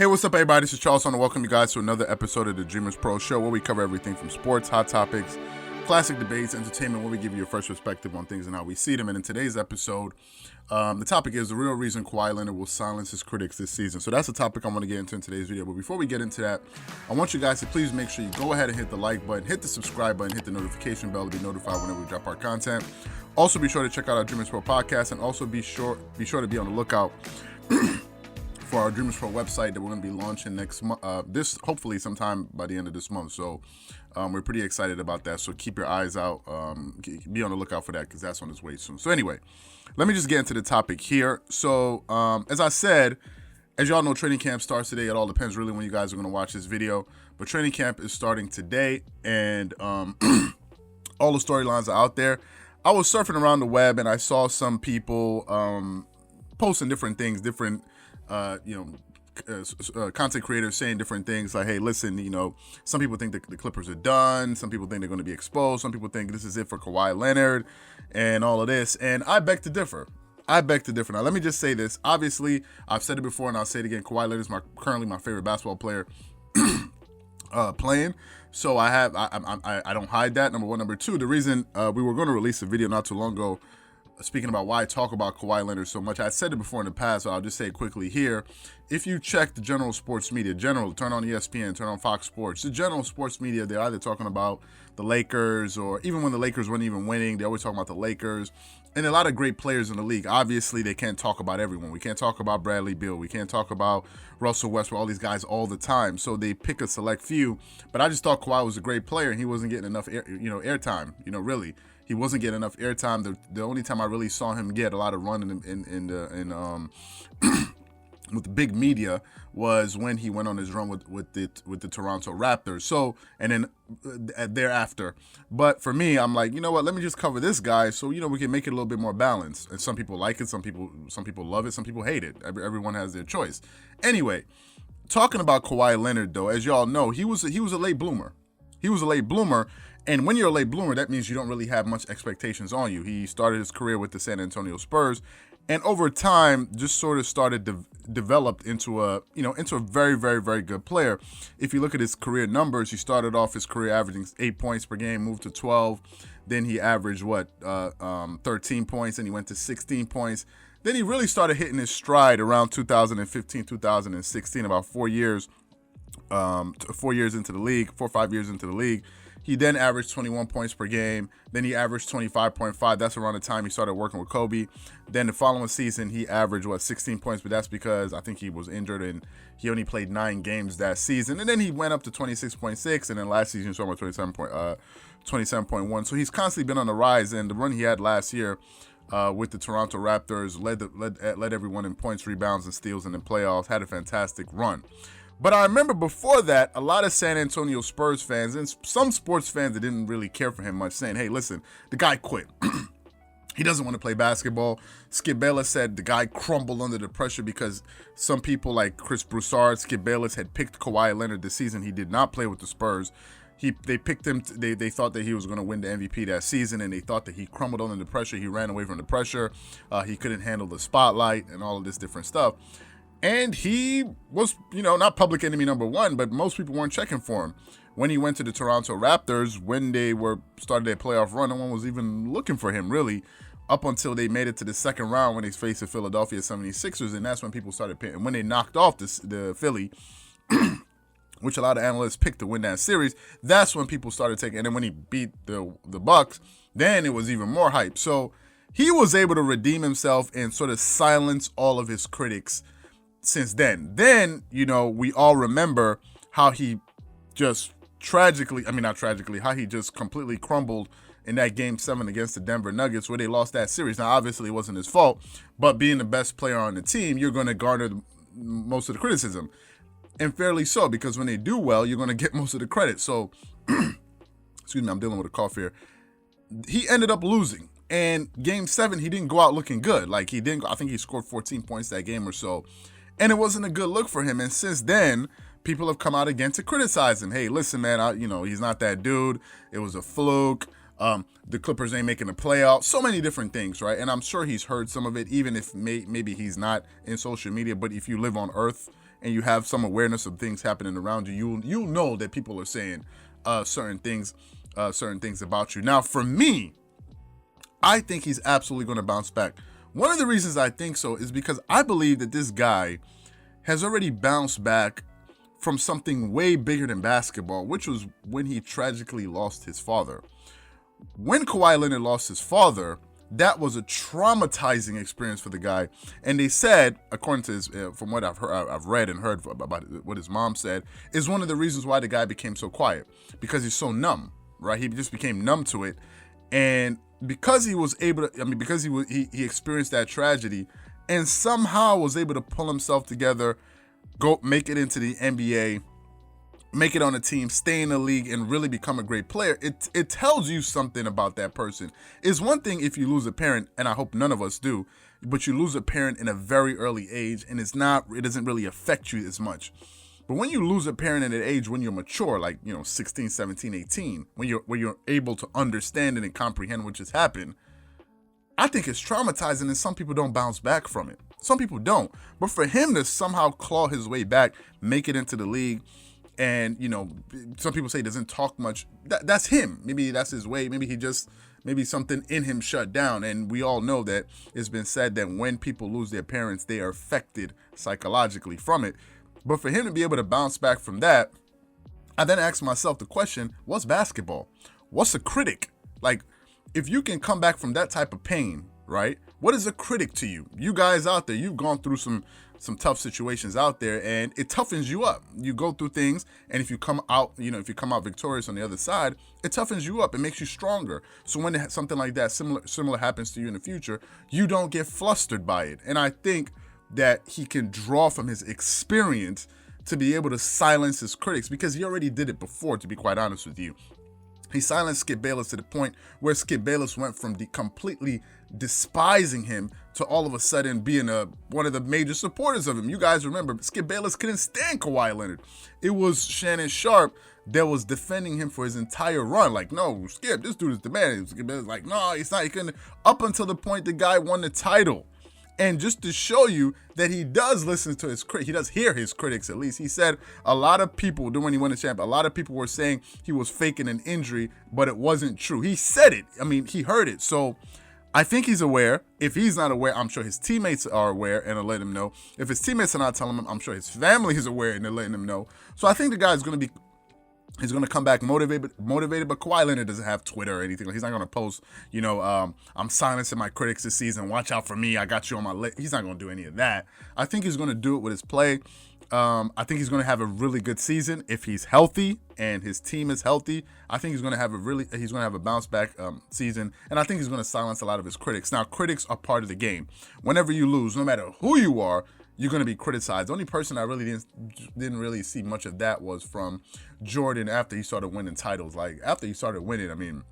Hey, what's up, everybody? This is Charles. I want to welcome you guys to another episode of the Dreamerspro Show, where we cover everything from sports, hot topics, classic debates, entertainment, where we give you a fresh perspective on things and how we see them. And in today's episode, the topic is the real reason Kawhi Leonard will silence his critics this season. So that's the topic I want to get into in today's video. But before we get into that, I want you guys to please make sure you go ahead and hit the like button, hit the subscribe button, hit the notification bell to be notified whenever we drop our content. Also, be sure to check out our Dreamerspro Podcast, and also be sure to be on the lookout for our Dreamerspro website that we're going to be launching next month, hopefully sometime by the end of this month. So we're pretty excited about that. So keep your eyes out, be on the lookout for that, because that's on its way soon. So anyway, let me just get into the topic here. So as I said, as y'all know, training camp starts today. It all depends really when you guys are going to watch this video, but training camp is starting today, and all the storylines are out there. I was surfing around the web and I saw some people posting different things, content creators saying different things like, hey, listen, some people think the Clippers are done. Some people think they're going to be exposed. Some people think this is it for Kawhi Leonard and all of this. And I beg to differ. Now, let me just say this. Obviously, I've said it before and I'll say it again. Kawhi Leonard is currently my favorite basketball player playing. So I don't hide that, number one. Number two, the reason we were going to release a video not too long ago speaking about why I talk about Kawhi Leonard so much. I said it before in the past, but I'll just say it quickly here. If you check the general sports media, turn on ESPN, turn on Fox Sports, the general sports media, they're either talking about the Lakers, or even when the Lakers weren't even winning, they always talk about the Lakers. And a lot of great players in the league. Obviously, they can't talk about everyone. We can't talk about Bradley Beal. We can't talk about Russell Westbrook, all these guys all the time. So they pick a select few. But I just thought Kawhi was a great player, and he wasn't getting enough airtime, really. He wasn't getting enough airtime. The only time I really saw him get a lot of run with the big media was when he went on his run with the Toronto Raptors. So, and then thereafter. But for me, I'm like, you know what? Let me just cover this guy so we can make it a little bit more balanced. And some people like it, some people love it, some people hate it. Everyone has their choice. Anyway, talking about Kawhi Leonard though, as y'all know, he was a late bloomer. And when you're a late bloomer, that means you don't really have much expectations on you. He started his career with the San Antonio Spurs, and over time, just sort of developed into a very, very, very good player. If you look at his career numbers, he started off his career averaging 8 points per game, moved to 12. Then he averaged 13 points, and he went to 16 points. Then he really started hitting his stride around 2015, 2016, about 4 years into the league, 4 or 5 years into the league. He then averaged 21 points per game. Then he averaged 25.5. That's around the time he started working with Kobe. Then the following season, he averaged 16 points, but that's because I think he was injured and he only played 9 games that season. And then he went up to 26.6, and then last season he saw 27.1. So he's constantly been on the rise, and the run he had last year with the Toronto Raptors led everyone in points, rebounds, and steals in the playoffs. Had a fantastic run. But I remember before that, a lot of San Antonio Spurs fans and some sports fans that didn't really care for him much saying, hey, listen, the guy quit. He doesn't want to play basketball. Skip Bayless said the guy crumbled under the pressure because some people like Chris Broussard, Skip Bayless had picked Kawhi Leonard this season. He did not play with the Spurs. They picked him. They thought that he was going to win the MVP that season, and they thought that he crumbled under the pressure. He ran away from the pressure. He couldn't handle the spotlight and all of this different stuff. And he was, not public enemy number one, but most people weren't checking for him. When he went to the Toronto Raptors, when they started their playoff run, no one was even looking for him, really, up until they made it to the second round when they faced the Philadelphia 76ers, and that's when people started paying. And when they knocked off the Philly, which a lot of analysts picked to win that series, that's when people started taking. And then when he beat the Bucks, then it was even more hype. So he was able to redeem himself and sort of silence all of his critics since then. Then, we all remember how he just how he just completely crumbled in that Game 7 against the Denver Nuggets where they lost that series. Now, obviously, it wasn't his fault, but being the best player on the team, you're going to garner most of the criticism. And fairly so, because when they do well, you're going to get most of the credit. So, excuse me, I'm dealing with a cough here. He ended up losing. And Game 7, he didn't go out looking good. I think he scored 14 points that game or so. And it wasn't a good look for him. And since then, people have come out again to criticize him. Hey, listen, man, he's not that dude. It was a fluke. The Clippers ain't making the playoffs. So many different things, right? And I'm sure he's heard some of it, even if maybe he's not in social media. But if you live on Earth and you have some awareness of things happening around you, you'll know that people are saying certain things about you. Now, for me, I think he's absolutely going to bounce back. One of the reasons I think so is because I believe that this guy has already bounced back from something way bigger than basketball, which was when he tragically lost his father. When Kawhi Leonard lost his father, that was a traumatizing experience for the guy. And they said, according to his, from what I've read and heard about what his mom said, is one of the reasons why the guy became so quiet, because he's so numb, right? He just became numb to it. And because he was able to, because he experienced that tragedy and somehow was able to pull himself together, go make it into the NBA, make it on a team, stay in the league, and really become a great player, it tells you something about that person. It's one thing if you lose a parent, and I hope none of us do, but you lose a parent in a very early age, and it doesn't really affect you as much. But when you lose a parent at an age when you're mature, like 16, 17, 18, when you're able to understand it and comprehend what just happened, I think it's traumatizing, and some people don't bounce back from it. Some people don't. But for him to somehow claw his way back, make it into the league, and some people say he doesn't talk much. That's him. Maybe that's his way. Maybe something in him shut down. And we all know that it's been said that when people lose their parents, they are affected psychologically from it. But for him to be able to bounce back from that, I then asked myself the question, what's basketball? What's a critic? Like, if you can come back from that type of pain, right? What is a critic to you? You guys out there, you've gone through some tough situations out there, and it toughens you up. You go through things, and if you come out victorious on the other side, it toughens you up. It makes you stronger. So when something like that similar happens to you in the future, you don't get flustered by it. And I think that he can draw from his experience to be able to silence his critics, because he already did it before, to be quite honest with you. He silenced Skip Bayless to the point where Skip Bayless went from completely despising him to all of a sudden being one of the major supporters of him. You guys remember, Skip Bayless couldn't stand Kawhi Leonard. It was Shannon Sharp that was defending him for his entire run. Like, no, Skip, this dude is the man. Skip Bayless like, no, he's not. He couldn't. Up until the point the guy won the title. And just to show you that he does listen to his critics, he does hear his critics at least. He said a lot of people, when he won the championship, a lot of people were saying he was faking an injury, but it wasn't true. He said it. He heard it. So I think he's aware. If he's not aware, I'm sure his teammates are aware and will let him know. If his teammates are not telling him, I'm sure his family is aware and they're letting him know. So I think the guy is going to be he's going to come back motivated, but Kawhi Leonard doesn't have Twitter or anything. He's not going to post, I'm silencing my critics this season. Watch out for me. I got you on my list. He's not going to do any of that. I think he's going to do it with his play. I think he's going to have a really good season if he's healthy and his team is healthy. I think he's going to have a bounce back season, and I think he's going to silence a lot of his critics. Now, critics are part of the game. Whenever you lose, no matter who you are, you're going to be criticized. The only person I really didn't really see much of that was from Jordan after he started winning titles. Like, after he started winning,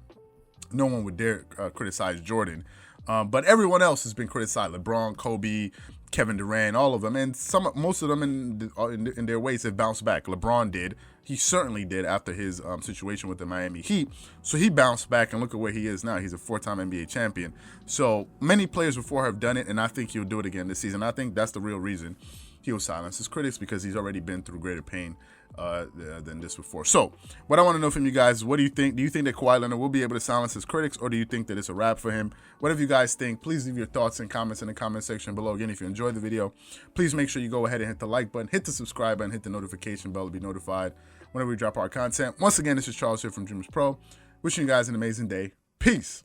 no one would dare criticize Jordan. But everyone else has been criticized. LeBron, Kobe, Kevin Durant, all of them. And most of them in their ways have bounced back. LeBron did. He certainly did after his situation with the Miami Heat. So he bounced back, and look at where he is now. He's a 4-time NBA champion. So many players before have done it, and I think he'll do it again this season. I think that's the real reason he will silence his critics, because he's already been through greater pain than this before. So what I want to know from you guys is, what do you think? Do you think that Kawhi Leonard will be able to silence his critics, or do you think that it's a wrap for him? Whatever you guys think, please leave your thoughts and comments in the comment section below. Again, if you enjoyed the video, please make sure you go ahead and hit the like button, hit the subscribe button, hit the notification bell to be notified whenever we drop our content. Once again, this is Charles here from Dreamerspro, wishing you guys an amazing day. Peace.